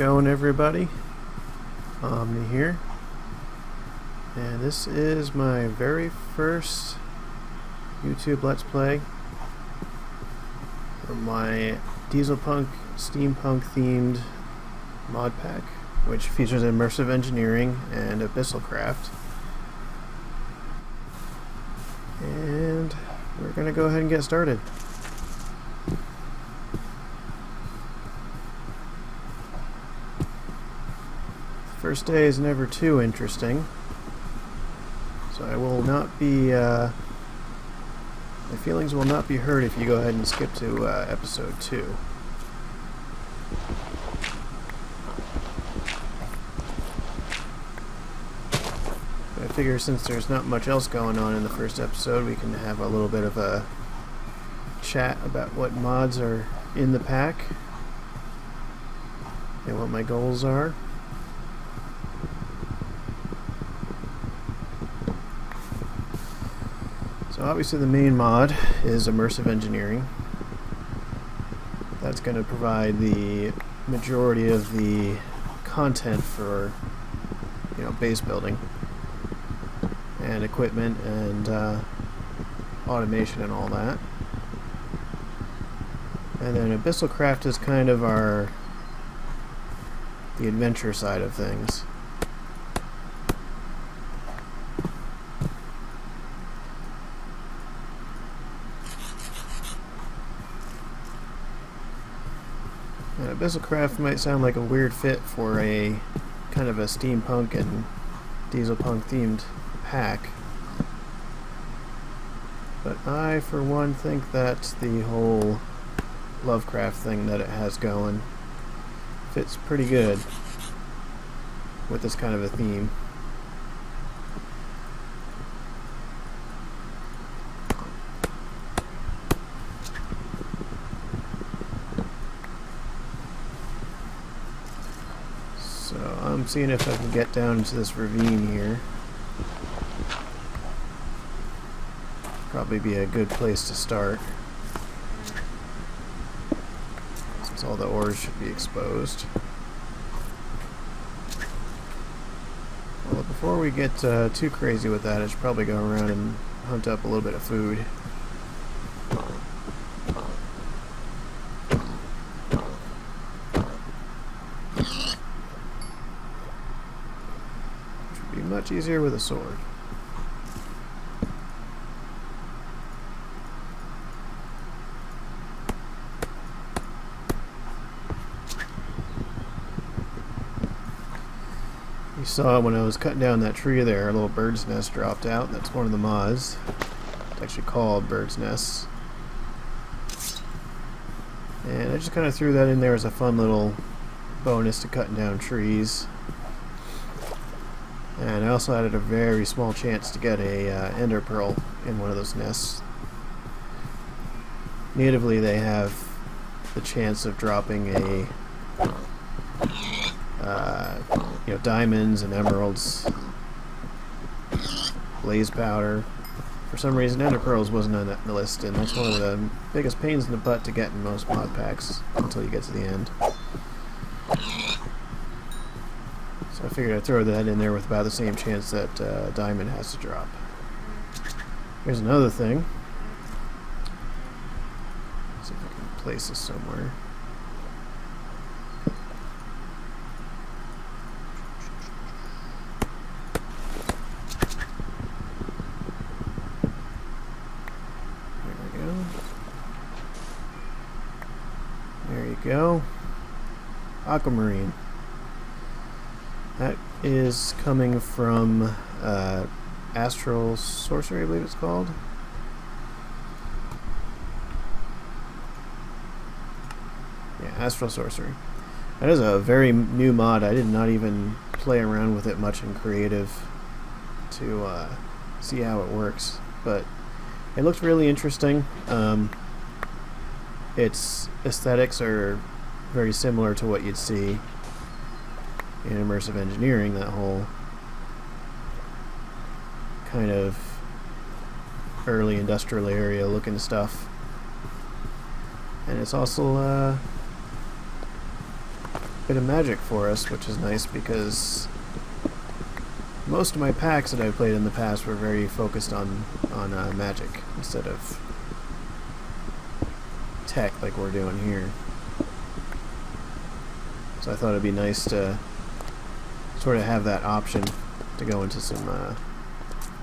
going, everybody? Omni here, and this is my very first YouTube Let's Play for my dieselpunk, steampunk themed mod pack, which features Immersive Engineering and AbyssalCraft. And we're gonna go ahead and get started. First day is never too interesting, so I will not be, my feelings will not be hurt if you go ahead and skip to episode 2. I figure since there's not much else going on in the first episode, we can have a little bit of a chat about what mods are in the pack and what my goals are. So obviously the main mod is Immersive Engineering. That's going to provide the majority of the content for, base building and equipment and automation and all that. And then AbyssalCraft is kind of the adventure side of things. AbyssalCraft might sound like a weird fit for a kind of a steampunk and dieselpunk themed pack, but I for one think that the whole Lovecraft thing that it has going fits pretty good with this kind of a theme. I'm seeing if I can get down into this ravine here. Probably be a good place to start, since all the ores should be exposed. Well, before we get too crazy with that, I should probably go around and hunt up a little bit of food. Much easier with a sword. You saw when I was cutting down that tree there, a little bird's nest dropped out. That's one of the mods. It's actually called bird's nests. And I just kind of threw that in there as a fun little bonus to cutting down trees. And I also added a very small chance to get a ender pearl in one of those nests. Natively, they have the chance of dropping a, diamonds and emeralds, blaze powder. For some reason, ender pearls wasn't on the list, and that's one of the biggest pains in the butt to get in most mod packs until you get to the end. I figured I'd throw that in there with about the same chance that diamond has to drop. Here's another thing. Let's see if I can place this somewhere. There we go. There you go. Aquamarine. That is coming from Astral Sorcery, I believe it's called. Yeah, Astral Sorcery. That is a very new mod. I did not even play around with it much in creative to see how it works, but it looks really interesting. Its aesthetics are very similar to what you'd see in Immersive Engineering, that whole kind of early industrial area looking stuff. And it's also bit of magic for us, which is nice because most of my packs that I've played in the past were very focused on magic instead of tech like we're doing here. So I thought it'd be nice to sort of have that option to go into some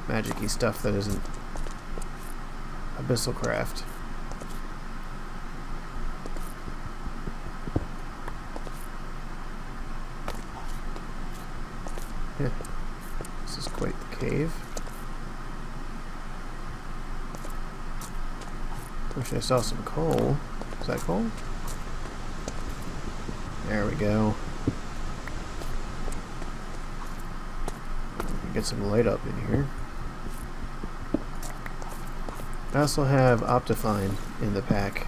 magic-y stuff that isn't AbyssalCraft. Yeah, this is quite the cave. Wish I saw some coal. Is that coal? There we go. Get some light up in here. I also have Optifine in the pack,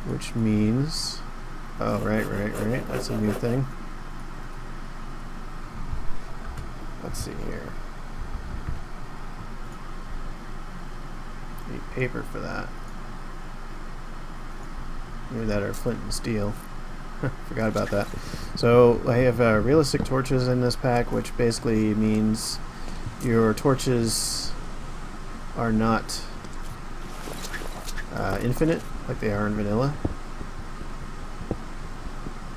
which means, oh right, that's a new thing. Let's see here. Need paper for that. Either that or flint and steel. Forgot about that. So I have realistic torches in this pack, which basically means your torches are not infinite like they are in vanilla.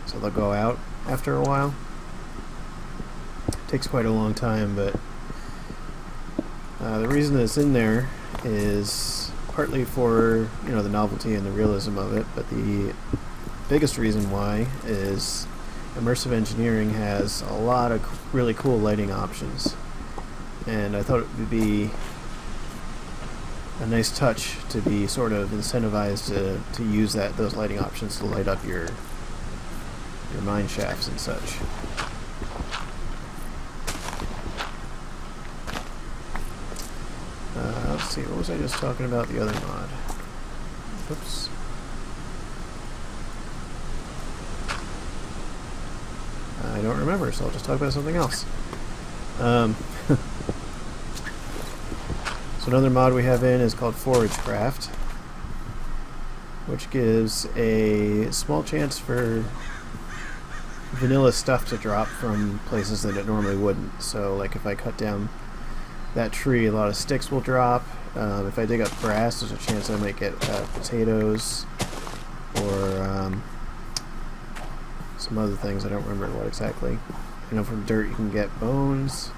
So they'll go out after a while. Takes quite a long time, but the reason that it's in there is partly for, you know, the novelty and the realism of it, but the biggest reason why is Immersive Engineering has a lot of really cool lighting options, and I thought it would be a nice touch to be sort of incentivized to use those lighting options to light up your mine shafts and such. Let's see, what was I just talking about the other mod? Oops. I don't remember, so I'll just talk about something else. So another mod we have in is called ForageCraft, which gives a small chance for vanilla stuff to drop from places that it normally wouldn't. So like if I cut down that tree, a lot of sticks will drop. If I dig up grass, there's a chance I might get potatoes or some other things. I don't remember what exactly. I know from dirt you can get bones.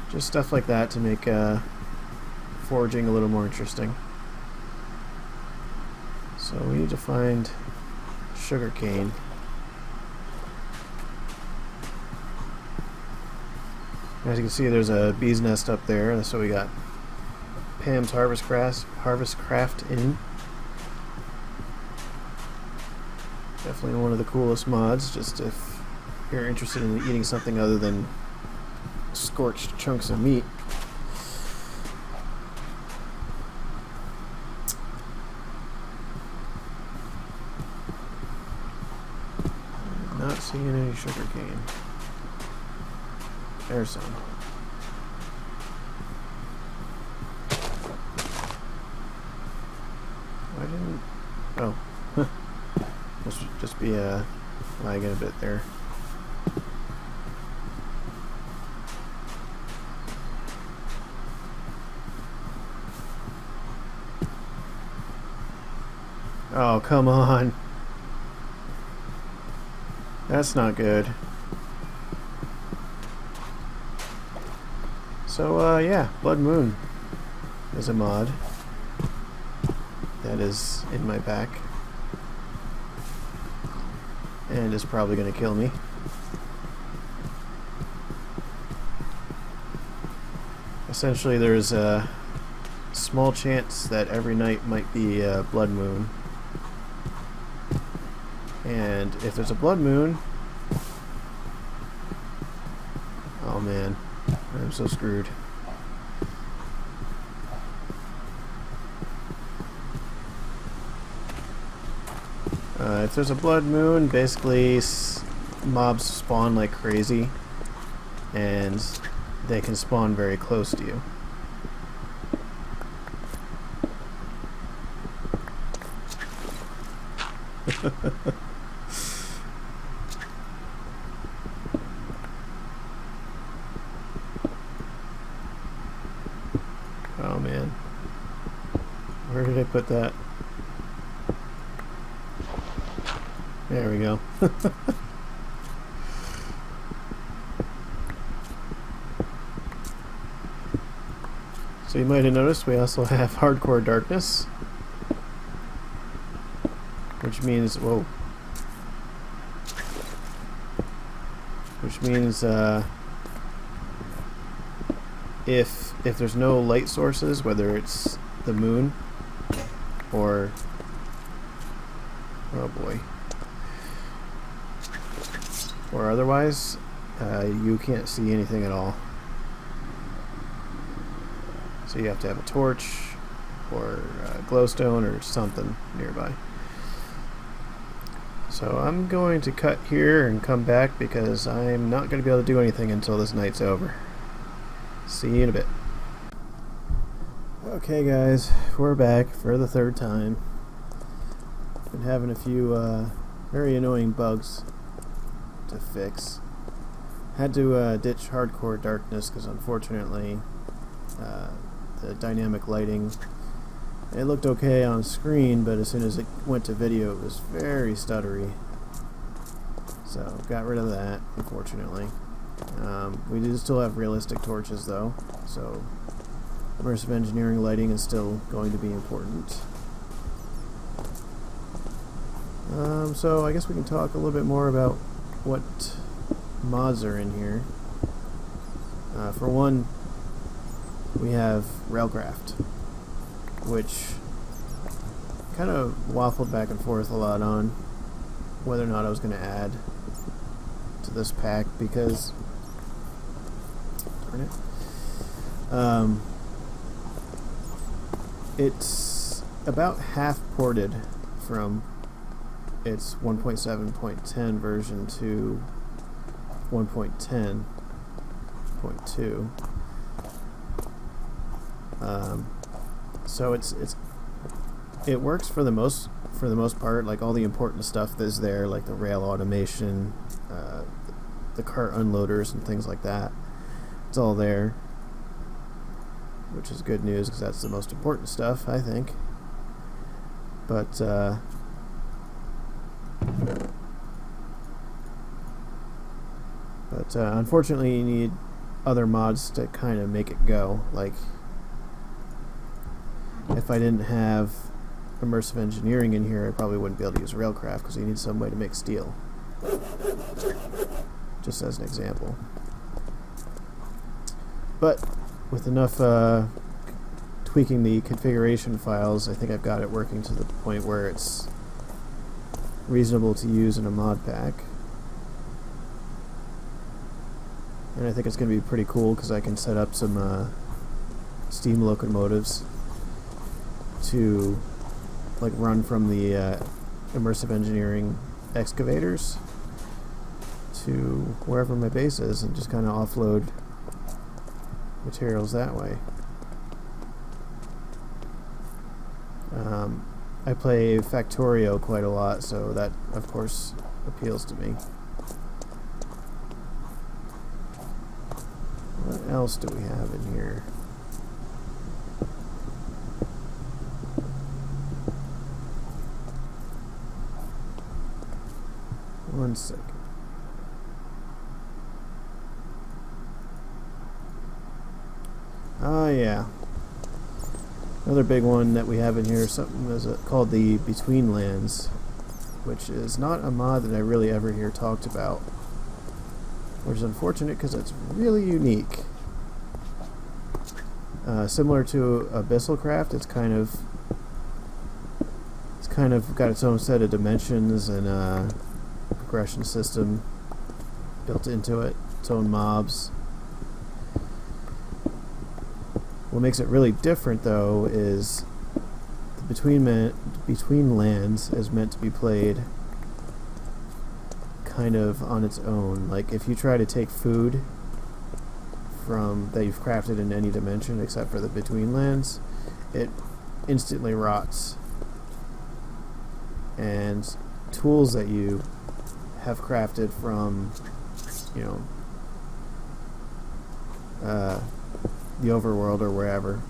Just stuff like that to make foraging a little more interesting. So we need to find sugarcane. As you can see, there's a bee's nest up there, so we got Pam's AbyssalCraft in. Definitely one of the coolest mods, just if you're interested in eating something other than scorched chunks of meat. Not seeing any sugarcane. There's some. Why didn't... Oh. Must just be lagging a bit there. Oh, come on. That's not good. So, yeah, Blood Moon is a mod that is in my pack and is probably going to kill me. Essentially, there's a small chance that every night might be a blood moon, and if there's a blood moon, oh man, I'm so screwed. If there's a blood moon, basically mobs spawn like crazy, and they can spawn very close to you. Oh man. Where did I put that? There we go. So you might have noticed we also have hardcore darkness, which means, whoa, which means if there's no light sources, whether it's the moon or, oh boy, or otherwise, you can't see anything at all. So you have to have a torch or a glowstone or something nearby. So I'm going to cut here and come back because I'm not going to be able to do anything until this night's over. See you in a bit. Okay guys, we're back for the third time. Been having a few very annoying bugs to fix. Had to ditch hardcore darkness because unfortunately the dynamic lighting, it looked okay on screen, but as soon as it went to video it was very stuttery. So got rid of that, unfortunately. We do still have realistic torches though, so immersive engineering lighting is still going to be important. So I guess we can talk a little bit more about what mods are in here. For one, we have Railcraft, which kind of waffled back and forth a lot on whether or not I was going to add to this pack because, darn it, it's about half ported from its 1.7.10 version to 1.10.2. So it works for the most part. Like all the important stuff that's there, like the rail automation, the cart unloaders and things like that. It's all there, which is good news because that's the most important stuff, I think. But unfortunately you need other mods to kind of make it go. Like if I didn't have immersive engineering in here, I probably wouldn't be able to use Railcraft because you need some way to make steel, just as an example. But with enough tweaking the configuration files, I think I've got it working to the point where it's reasonable to use in a mod pack. And I think it's going to be pretty cool because I can set up some steam locomotives to like run from the immersive engineering excavators to wherever my base is and just kind of offload materials that way. I play Factorio quite a lot, so that of course appeals to me. What else do we have in here? One second. Oh yeah. Another big one that we have in here is something that's called the Between Lands, which is not a mod that I really ever hear talked about, which is unfortunate because it's really unique. Similar to AbyssalCraft, it's kind of got its own set of dimensions and progression system built into it, its own mobs. What makes it really different, though, is the Between Lands is meant to be played kind of on its own. Like, if you try to take food from that you've crafted in any dimension except for the Between Lands, it instantly rots. And tools that you have crafted from, you know, the overworld or wherever,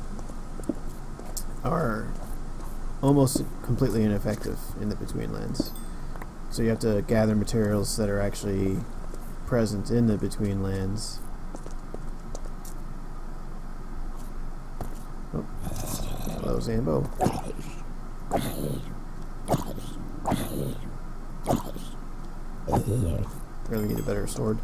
are almost completely ineffective in the between lands. So you have to gather materials that are actually present in the between lands. Oh, hello, Zambo. Really need a better sword.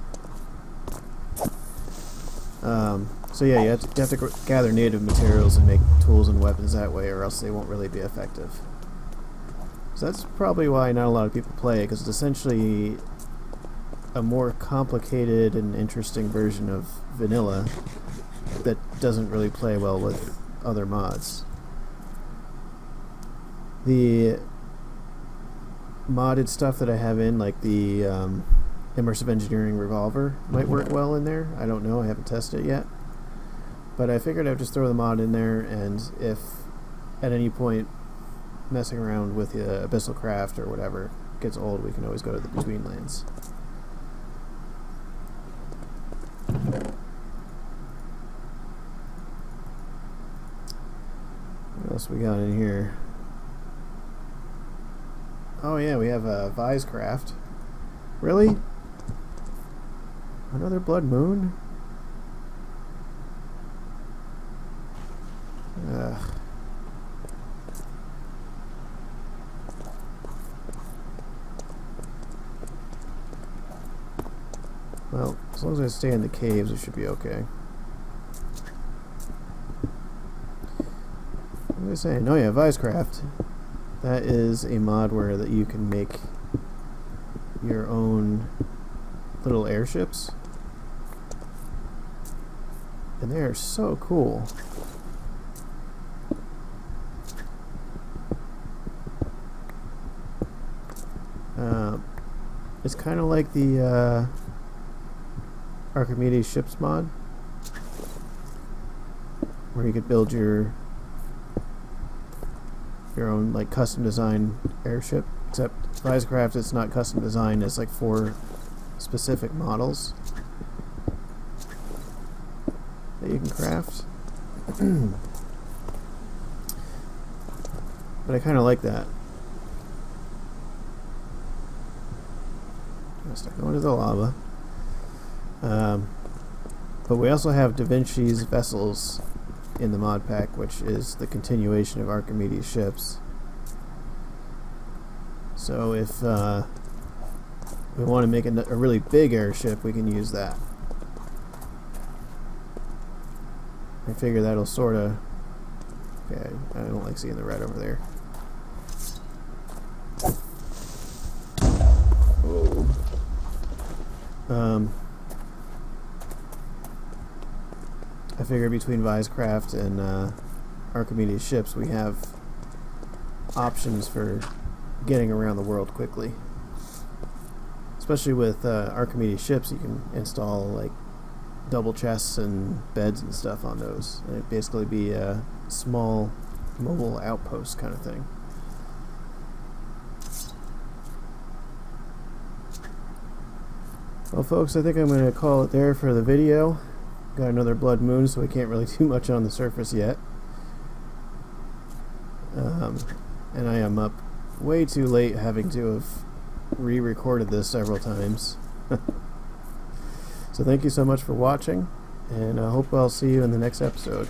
So yeah, you have to gather native materials and make tools and weapons that way, or else they won't really be effective. So that's probably why not a lot of people play it, because it's essentially a more complicated and interesting version of vanilla that doesn't really play well with other mods. The modded stuff that I have in, like the Immersive Engineering revolver, might work well in there. I don't know, I haven't tested it yet. But I figured I'd just throw the mod in there, and if at any point messing around with AbyssalCraft or whatever gets old, we can always go to the between lands. What else we got in here? Oh yeah, we have AbyssalCraft. Really? Another blood moon? Ugh. Well, as long as I stay in the caves, it should be okay. What was I saying? Oh yeah, AbyssalCraft. That is a mod where that you can make your own little airships. And they are so cool. It's kind of like the Archimedes ships mod, where you could build your own like custom designed airship. Except AbyssalCraft, it's not custom designed. It's like 4 specific models that you can craft. But I kind of like that. Start going to the lava. But we also have Da Vinci's vessels in the mod pack, which is the continuation of Archimedes ships. So if we want to make a really big airship, we can use that. I figure that'll sort of... Okay, I don't like seeing the red over there. I figure between AbyssalCraft and Archimedes ships, we have options for getting around the world quickly. Especially with Archimedes ships, you can install like double chests and beds and stuff on those. And it'd basically be a small mobile outpost kind of thing. Well folks, I think I'm going to call it there for the video. Got another blood moon, so we can't really do much on the surface yet. And I am up way too late, having to have re-recorded this several times. So thank you so much for watching, and I hope I'll see you in the next episode.